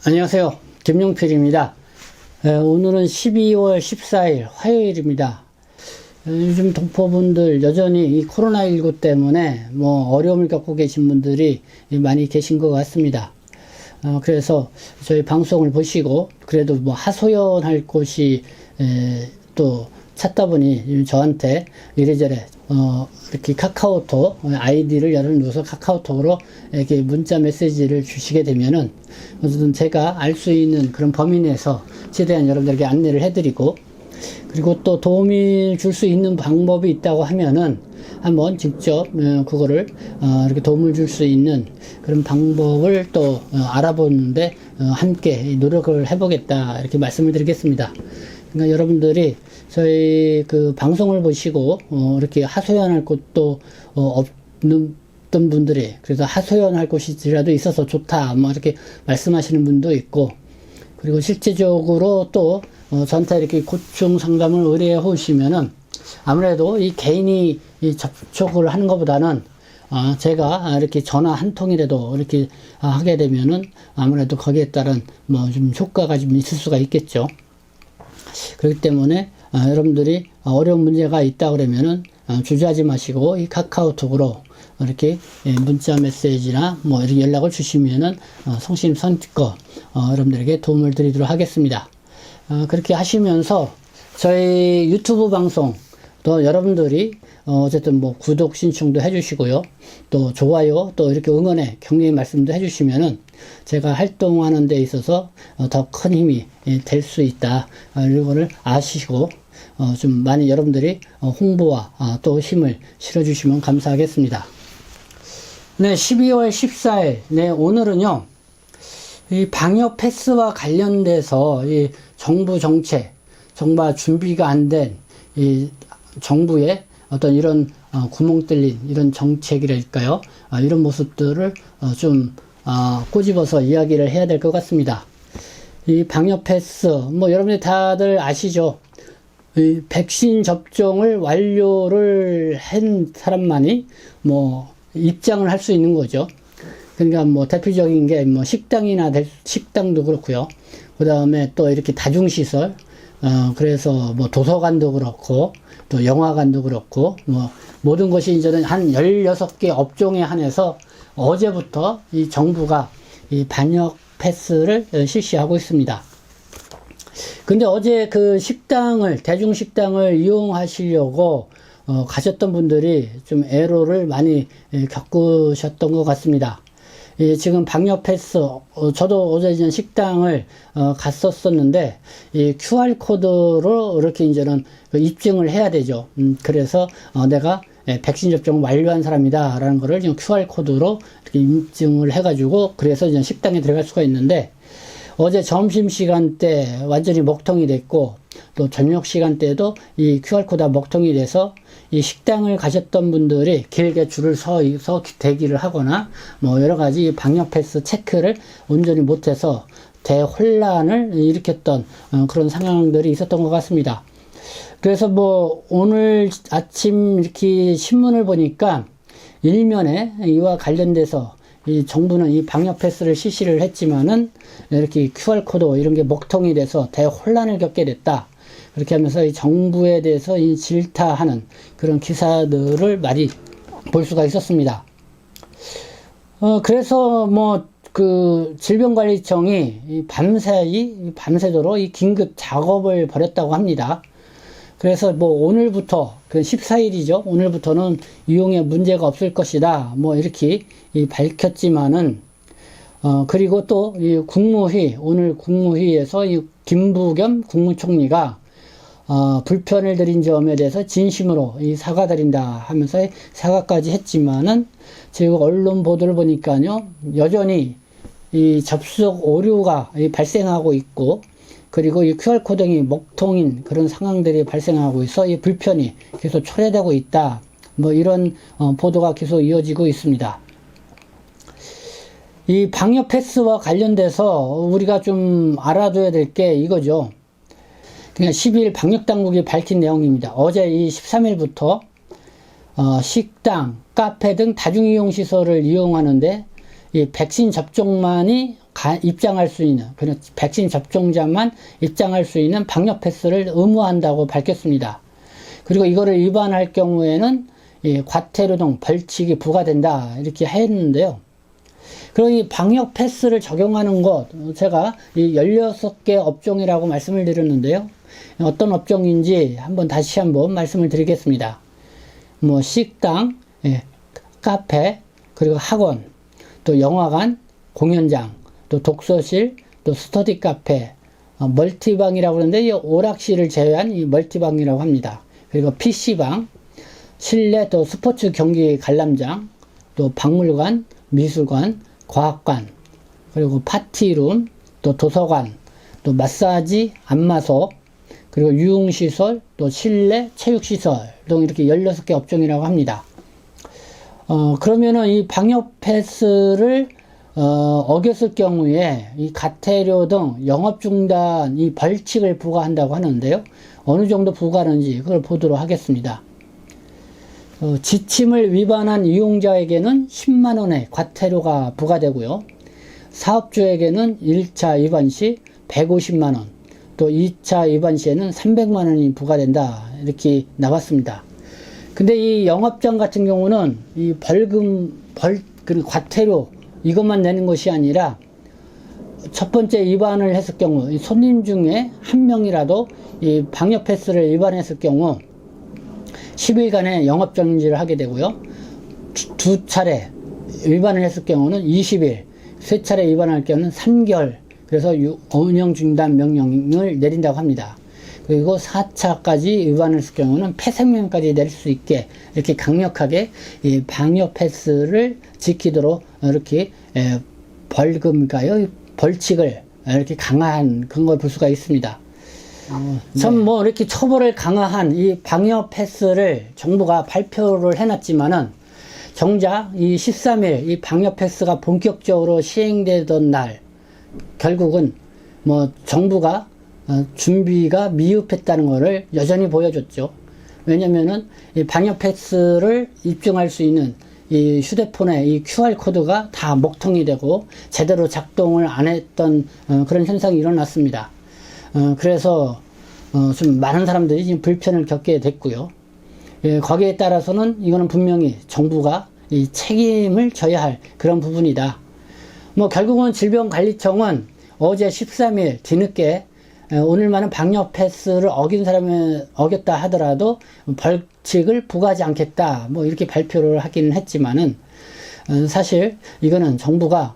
안녕하세요. 김용필입니다. 오늘은 12월 14일 화요일입니다. 요즘 동포분들 여전히 이 코로나19 때문에 어려움을 겪고 계신 분들이 많이 계신 것 같습니다. 그래서 저희 방송을 보시고 그래도 하소연할 곳이 또 찾다 보니 저한테 이래저래 이렇게 카카오톡 아이디를 열어놓아서 카카오톡으로 이렇게 문자 메시지를 주시게 되면은 어쨌든 제가 알 수 있는 그런 범위 내에서 최대한 여러분들에게 안내를 해드리고, 그리고 또 도움을 줄 수 있는 방법이 있다고 하면은 한번 직접 그거를 이렇게 도움을 줄 수 있는 그런 방법을 또 알아보는데 함께 노력을 해보겠다, 이렇게 말씀을 드리겠습니다. 그러니까 여러분들이 저희 그 방송을 보시고 이렇게 하소연할 곳도 없는 분들이, 그래서 하소연할 곳이라도 있어서 좋다 이렇게 말씀하시는 분도 있고, 그리고 실제적으로 또 저한테 이렇게 고충 상담을 의뢰해 오시면은 아무래도 이 개인이 이 접촉을 하는 것보다는 제가 이렇게 전화 한 통이라도 이렇게 하게 되면은 아무래도 거기에 따른 좀 효과가 좀 있을 수가 있겠죠. 그렇기 때문에 여러분들이 어려운 문제가 있다 그러면은 주저하지 마시고 이 카카오톡으로 이렇게 문자 메시지나 이렇게 연락을 주시면은 성심성의껏 여러분들에게 도움을 드리도록 하겠습니다. 그렇게 하시면서 저희 유튜브 방송 또 여러분들이 어쨌든 구독 신청도 해주시고요, 또 좋아요, 또 이렇게 응원의 격려의 말씀도 해주시면은 제가 활동하는 데 있어서 더 큰 힘이 될 수 있다, 이거를 아시고 좀 많이 여러분들이 홍보와 또 힘을 실어주시면 감사하겠습니다. 네, 12월 14일, 네, 오늘은요, 이 방역 패스와 관련돼서 이 정부 정책, 정말 준비가 안 된 이 정부의 어떤 이런 구멍 뚫린 이런 정책이랄까요? 이런 모습들을 좀 꼬집어서 이야기를 해야 될 것 같습니다. 이 방역 패스, 여러분들 다들 아시죠? 이 백신 접종을 완료를 한 사람만이 입장을 할 수 있는 거죠. 그러니까 대표적인 게 식당이나 식당도 그렇고요. 그 다음에 또 이렇게 다중시설, 그래서 도서관도 그렇고 또 영화관도 그렇고 모든 것이 이제는 한 16개 업종에 한해서 어제부터 이 정부가 이 방역 패스를 실시하고 있습니다. 근데 어제 그 대중식당을 이용하시려고 가셨던 분들이 좀 애로를 많이 겪으셨던 것 같습니다. 지금 방역 패스, 저도 어제 식당을 갔었었는데 이 QR 코드로 이렇게 이제는 입증을 해야 되죠. 그래서 내가 백신 접종 완료한 사람이다 라는 거를 지금 QR 코드로 이렇게 입증을 해가지고 그래서 이제 식당에 들어갈 수가 있는데, 어제 점심시간 때 완전히 먹통이 됐고 또 저녁 시간 때도 이 QR코드가 먹통이 돼서 이 식당을 가셨던 분들이 길게 줄을 서서 대기를 하거나 여러가지 방역 패스 체크를 온전히 못해서 대혼란을 일으켰던 그런 상황들이 있었던 것 같습니다. 그래서 오늘 아침 이렇게 신문을 보니까 일면에 이와 관련돼서 이 정부는 이 방역 패스를 실시를 했지만은 이렇게 QR코드 이런 게 먹통이 돼서 대혼란을 겪게 됐다, 그렇게 하면서 이 정부에 대해서 이 질타하는 그런 기사들을 많이 볼 수가 있었습니다. 그래서 그 질병관리청이 밤새도록 이 긴급 작업을 벌였다고 합니다. 그래서 오늘부터 그 14일이죠. 오늘부터는 이용에 문제가 없을 것이다. 이렇게 밝혔지만은 그리고 또 이 오늘 국무회의에서 이 김부겸 국무총리가 불편을 드린 점에 대해서 진심으로 사과드린다 하면서 사과까지 했지만은 지금 언론 보도를 보니까요, 여전히 이 접속 오류가 발생하고 있고, 그리고 이 QR코드 등이 먹통인 그런 상황들이 발생하고 있어 이 불편이 계속 초래되고 있다, 이런 보도가 계속 이어지고 있습니다. 이 방역 패스와 관련돼서 우리가 좀 알아둬야 될 게 이거죠. 그냥 10일 방역당국이 밝힌 내용입니다. 어제 이 13일부터 식당, 카페 등 다중이용시설을 이용하는데 이 백신 접종만이 입장할 수 있는, 그냥 백신 접종자만 입장할 수 있는 방역 패스를 의무화한다고 밝혔습니다. 그리고 이거를 위반할 경우에는 과태료 등 벌칙이 부과된다 이렇게 했는데요. 그리고 이 방역 패스를 적용하는 것, 제가 이 16개 업종이라고 말씀을 드렸는데요. 어떤 업종인지 다시 한번 말씀을 드리겠습니다. 뭐 식당, 카페, 그리고 학원, 또 영화관, 공연장, 또 독서실, 또 스터디 카페, 멀티방이라고 하는데 이 오락실을 제외한 이 멀티방이라고 합니다. 그리고 PC방, 실내 또 스포츠 경기 관람장, 또 박물관, 미술관, 과학관, 그리고 파티룸, 또 도서관, 또 마사지, 안마석, 그리고 유흥시설, 또 실내 체육시설 등 이렇게 16개 업종이라고 합니다. 그러면은 이 방역 패스를 어겼을 경우에 이 과태료 등 영업 중단 이 벌칙을 부과한다고 하는데요. 어느 정도 부과하는지 그걸 보도록 하겠습니다. 지침을 위반한 이용자에게는 10만 원의 과태료가 부과되고요. 사업주에게는 1차 위반 시 150만 원, 또 2차 위반 시에는 300만 원이 부과된다 이렇게 나왔습니다. 근데 이 영업장 같은 경우는 이 그리고 과태료 이것만 내는 것이 아니라 첫 번째 위반을 했을 경우 손님 중에 한 명이라도 이 방역 패스를 위반했을 경우 10일간의 영업 정지를 하게 되고요. 두 차례 위반을 했을 경우는 20일, 세 차례 위반할 경우는 3개월, 그래서 운영 중단 명령을 내린다고 합니다. 그리고 4차까지 위반을 했을 경우는 폐쇄명령까지 내릴 수 있게 이렇게 강력하게 이 방역 패스를 지키도록 이렇게 벌금가요? 벌칙을 이렇게 강화한 그런 걸 볼 수가 있습니다. 참 이렇게 처벌을 강화한 이 방역 패스를 정부가 발표를 해놨지만은 정작 이 13일 이 방역 패스가 본격적으로 시행되던 날 결국은 정부가 준비가 미흡했다는 것을 여전히 보여줬죠. 왜냐면은 이 방역 패스를 입증할 수 있는 이 휴대폰에 이 QR코드가 다 먹통이 되고 제대로 작동을 안 했던 그런 현상이 일어났습니다. 그래서 좀 많은 사람들이 지금 불편을 겪게 됐고요. 거기에 따라서는 이거는 분명히 정부가 이 책임을 져야 할 그런 부분이다. 결국은 질병관리청은 어제 13일 뒤늦게 오늘만은 방역 패스를 어긴 사람이 어겼다 하더라도 벌칙을 부과하지 않겠다 이렇게 발표를 하기는 했지만은 사실 이거는 정부가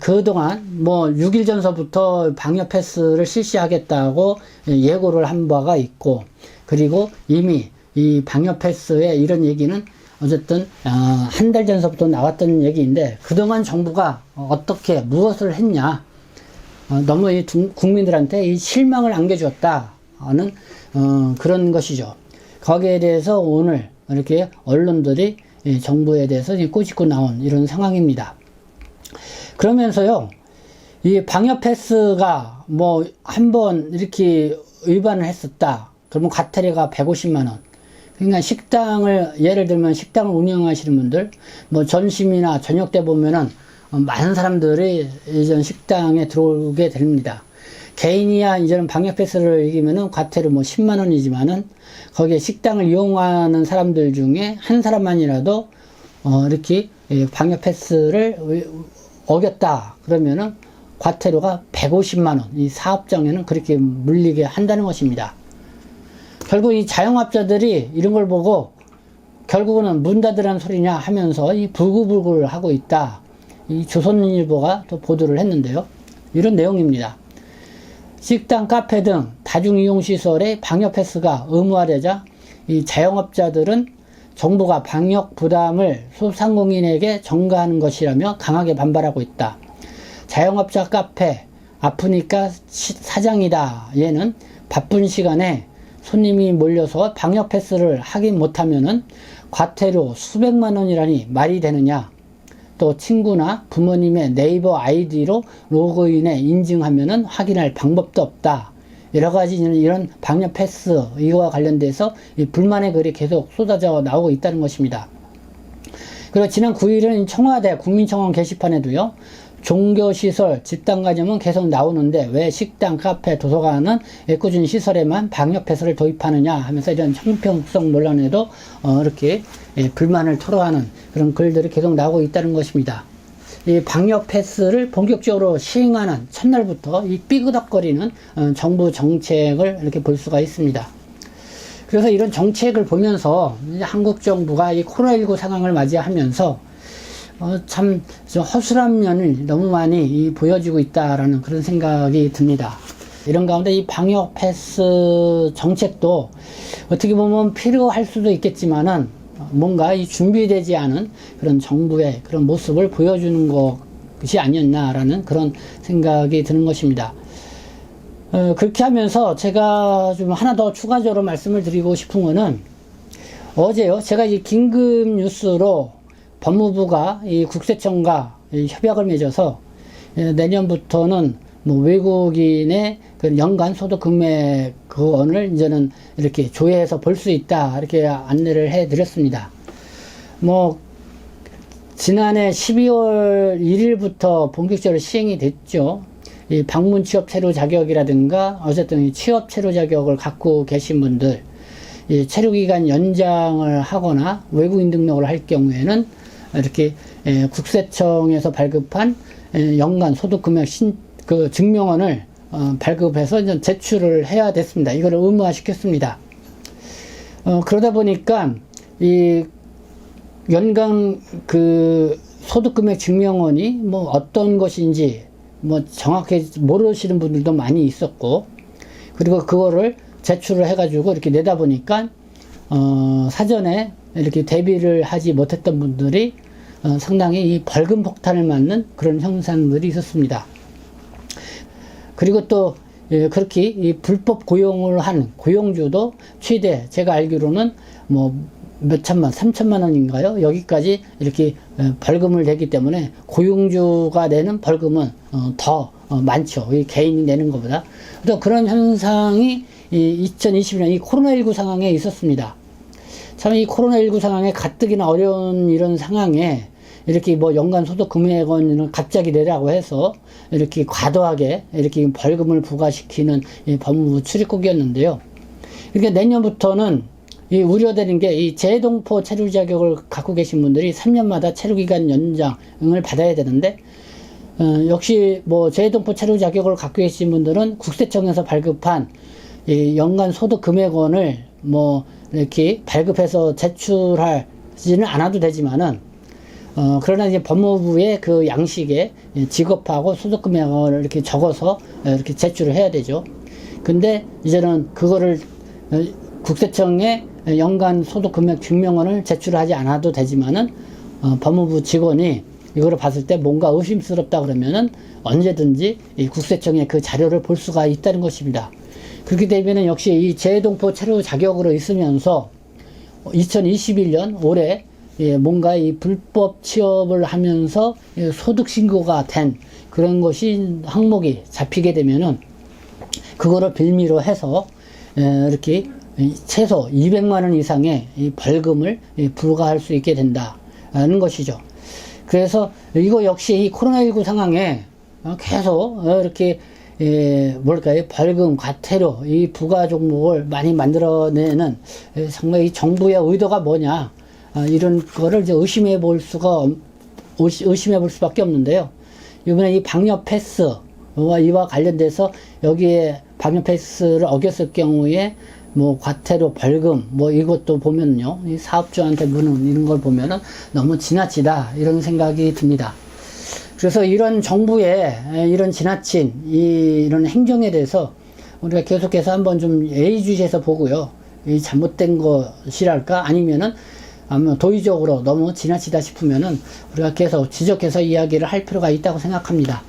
그동안 6일 전서부터 방역 패스를 실시하겠다고 예고를 한 바가 있고, 그리고 이미 이 방역 패스의 이런 얘기는 어쨌든 한 달 전서부터 나왔던 얘기인데 그동안 정부가 어떻게 무엇을 했냐, 너무 이 국민들한테 이 실망을 안겨주었다는 그런 것이죠. 거기에 대해서 오늘 이렇게 언론들이 정부에 대해서 꼬집고 나온 이런 상황입니다. 그러면서요, 이 방역 패스가 한번 이렇게 위반을 했었다. 그러면 과태료가 150만 원. 그러니까 예를 들면 식당을 운영하시는 분들, 점심이나 저녁 때 보면은 많은 사람들이 이전 식당에 들어오게 됩니다. 개인이야 이제는 방역 패스를 이기면은 과태료 10만 원이지만은 거기에 식당을 이용하는 사람들 중에 한 사람만이라도 이렇게 방역 패스를 어겼다 그러면은 과태료가 150만 원, 이 사업장에는 그렇게 물리게 한다는 것입니다. 결국 이 자영업자들이 이런 걸 보고 결국은 문 닫으라는 소리냐 하면서 이 불구불구를 하고 있다. 이 조선일보가 또 보도를 했는데요. 이런 내용입니다. 식당, 카페 등 다중이용시설의 방역 패스가 의무화되자 이 자영업자들은 정부가 방역 부담을 소상공인에게 전가하는 것이라며 강하게 반발하고 있다. 자영업자 카페, 아프니까 사장이다. 얘는 바쁜 시간에 손님이 몰려서 방역 패스를 하긴 못하면은 과태료 수백만 원이라니 말이 되느냐. 또 친구나 부모님의 네이버 아이디로 로그인해 인증하면은 확인할 방법도 없다. 여러 가지 이런 방역 패스 이거와 관련돼서 이 불만의 글이 계속 쏟아져 나오고 있다는 것입니다. 그리고 지난 9일은 청와대 국민청원 게시판에도요, 종교시설, 집단간염은 계속 나오는데 왜 식당, 카페, 도서관은 애꿎은 시설에만 방역패스를 도입하느냐 하면서 이런 형평성 논란에도 이렇게 불만을 토로하는 그런 글들이 계속 나오고 있다는 것입니다. 이 방역패스를 본격적으로 시행하는 첫날부터 이 삐그덕거리는 정부 정책을 이렇게 볼 수가 있습니다. 그래서 이런 정책을 보면서 한국 정부가 이 코로나19 상황을 맞이하면서 참 허술한 면을 너무 많이 보여주고 있다라는 그런 생각이 듭니다. 이런 가운데 이 방역 패스 정책도 어떻게 보면 필요할 수도 있겠지만은 뭔가 이 준비되지 않은 그런 정부의 그런 모습을 보여주는 것이 아니었나라는 그런 생각이 드는 것입니다. 그렇게 하면서 제가 좀 하나 더 추가적으로 말씀을 드리고 싶은 거는 어제요, 제가 이 긴급 뉴스로 법무부가 이 국세청과 협약을 맺어서 내년부터는 뭐 외국인의 그 연간 소득 금액원을 이제는 이렇게 조회해서 볼 수 있다, 이렇게 안내를 해 드렸습니다. 뭐 지난해 12월 1일부터 본격적으로 시행이 됐죠. 이 방문 취업 체류 자격이라든가 어쨌든 이 취업 체류 자격을 갖고 계신 분들, 이 체류 기간 연장을 하거나 외국인 등록을 할 경우에는 이렇게 국세청에서 발급한 연간 소득 금액 그 증명원을 발급해서 이제 제출을 해야 됐습니다. 이거를 의무화시켰습니다. 그러다 보니까 이 연간 그 소득 금액 증명원이 뭐 어떤 것인지 뭐 정확히 모르시는 분들도 많이 있었고, 그리고 그거를 제출을 해가지고 이렇게 내다 보니까 사전에 이렇게 대비를 하지 못했던 분들이 상당히 이 벌금 폭탄을 맞는 그런 현상들이 있었습니다. 그리고 또 그렇게 이 불법 고용을 한 고용주도 최대 제가 알기로는 뭐 몇천만, 3천만 원인가요? 여기까지 이렇게 벌금을 내기 때문에 고용주가 내는 벌금은 더 많죠. 이 개인이 내는 것보다. 또 그런 현상이 이 2021년 이 코로나19 상황에 있었습니다. 참 이 코로나19 상황에 가뜩이나 어려운 이런 상황에 이렇게 뭐 연간 소득 금액원을 갑자기 내라고 해서 이렇게 과도하게 이렇게 벌금을 부과시키는 이 법무부 출입국이었는데요. 그러니까 내년부터는 이 우려되는 게 이 재동포 체류 자격을 갖고 계신 분들이 3년마다 체류 기간 연장을 받아야 되는데, 역시 뭐 재동포 체류 자격을 갖고 계신 분들은 국세청에서 발급한 이 연간 소득 금액원을 뭐 이렇게 발급해서 제출하지는 않아도 되지만은 그러나 이제 법무부의 그 양식에 직업하고 소득 금액을 이렇게 적어서 이렇게 제출을 해야 되죠. 근데 이제는 그거를 국세청에 연간 소득 금액 증명원을 제출하지 않아도 되지만은 법무부 직원이 이거를 봤을 때 뭔가 의심스럽다 그러면은 언제든지 이 국세청의 그 자료를 볼 수가 있다는 것입니다. 그렇게 되면은 역시 이 재동포 체류 자격으로 있으면서 2021년 올해 뭔가 이 불법 취업을 하면서 소득 신고가 된 그런 것이 항목이 잡히게 되면은 그거를 빌미로 해서 이렇게 최소 200만 원 이상의 이 벌금을 부과할 수 있게 된다는 것이죠. 그래서 이거 역시 이 코로나19 상황에 계속 이렇게 뭘까요? 벌금, 과태료, 이 부과 종목을 많이 만들어내는 정말 이 정부의 의도가 뭐냐, 이런 거를 이제 의심해 볼 수밖에 없는데요. 이번에 이 방역 패스와 이와 관련돼서 여기에 방역 패스를 어겼을 경우에 뭐 과태료, 벌금, 뭐 이것도 보면요, 이 사업주한테 무는 이런 걸 보면은 너무 지나치다, 이런 생각이 듭니다. 그래서 이런 정부의 이런 지나친 이런 행정에 대해서 우리가 계속해서 한번 좀 예의주시해서 보고요, 이 잘못된 것이랄까 아니면은 아마 도의적으로 너무 지나치다 싶으면은 우리가 계속 지적해서 이야기를 할 필요가 있다고 생각합니다.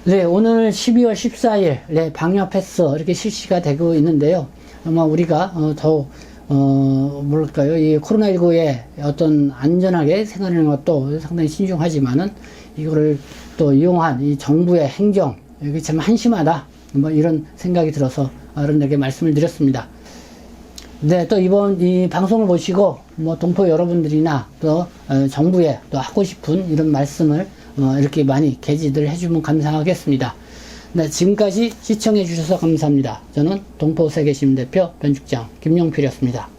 네, 오늘 12월 14일 네, 방역 패스 이렇게 실시가 되고 있는데요. 아마 우리가 뭐랄까요, 이 코로나19에 어떤 안전하게 생활하는 것도 상당히 신중하지만은 이거를 또 이용한 이 정부의 행정, 이게 참 한심하다, 뭐 이런 생각이 들어서 여러분에게 말씀을 드렸습니다. 네, 또 이번 이 방송을 보시고 뭐 동포 여러분들이나 또 정부에 또 하고 싶은 이런 말씀을 이렇게 많이 게시들 해주면 감사하겠습니다. 네, 지금까지 시청해 주셔서 감사합니다. 저는 동포세계시민 대표 변죽장 김용필이었습니다.